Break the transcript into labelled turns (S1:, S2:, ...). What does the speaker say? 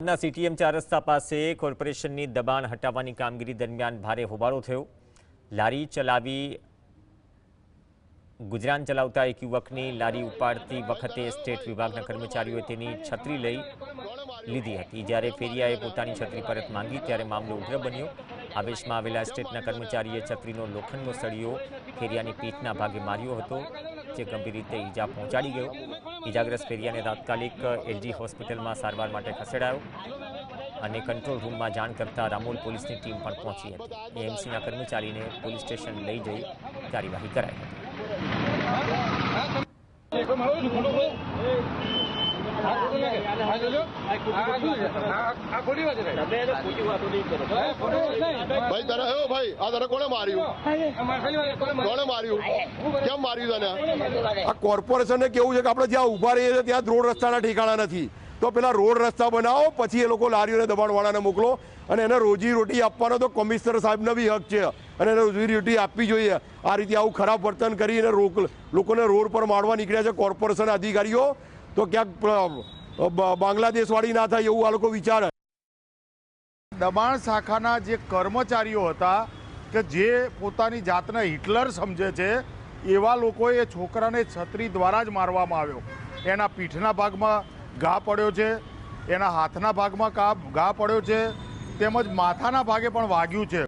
S1: CTM 4 रस्ता पासे कोर्पोरेशनની દબાણ હટાવવાની કામગીરી દરમિયાન ભારે હોબાળો થયો। લારી ચલાવી ગુજરાન ચલાવતા એક યુવકની લારી ઉપાડતી વખતે સ્ટેટ વિભાગના કર્મચારીઓએ તેની છત્રી લઈ લીધી હતી। જ્યારે ફેરિયાએ પોતાની છત્રી પરત માંગી ત્યારે મામલો ઉગ્ર બન્યો। આવેશમાં આવેલા સ્ટેટના કર્મચારીએ છત્રીનો લોખંડનો સળિયો ફેરિયાની પીઠના ભાગે માર્યો હતો, જે ગંભીર રીતે ઈજા પહોંચાડી ગયો। ઈજાગ્રસ્ત ફેરિયાને તાત્કાલિક એલજી હોસ્પિટલમાં સારવાર માટે ખસેડાયો અને કંટ્રોલ રૂમમાં જાણ કરતા રામોલ પોલીસની ટીમ પણ પહોંચી હતી। એએમસીના કર્મચારીને પોલીસ સ્ટેશન લઈ જઈ કાર્યવાહી કરાઈ હતી।
S2: ભાઈ તને હે ભાઈ આ તને કોણે માર્યું? કોણે માર્યું? કેમ માર્યું તને? આ કોર્પોરેશનને કેવું છે કે આપણે જ્યાં ઊભા રહીએ છીએ ત્યાં રોડ રસ્તાના ઠેકાણા નથી, તો પેલા રોડ રસ્તા બનાવો, પછી એ લોકો લારીઓને દબાણવાળાને મોકલો અને એને રોજી રોટી આપવાનો તો કમિશનર સાહેબનો બી હક છે અને એને રોજી રોટી આપવી જોઈએ। આ રીતે આવું ખરાબ વર્તન કરીને લોકોને રોડ પર મારવા નીકળ્યા છે કોર્પોરેશન અધિકારીઓ, તો ક્યાંક બાંગ્લાદેશવાળી ના થાય એવું આ લોકો વિચારે।
S3: દબાણ શાખાના જે કર્મચારીઓ હતા કે જે પોતાની જાતને હિટલર સમજે છે એવા લોકોએ એ છોકરાને છત્રી દ્વારા જ મારવામાં આવ્યો। એના પીઠના ભાગમાં ઘા પડ્યો છે, એના હાથના ભાગમાં ઘા પડ્યો છે, તેમજ માથાના ભાગે પણ વાગ્યું છે।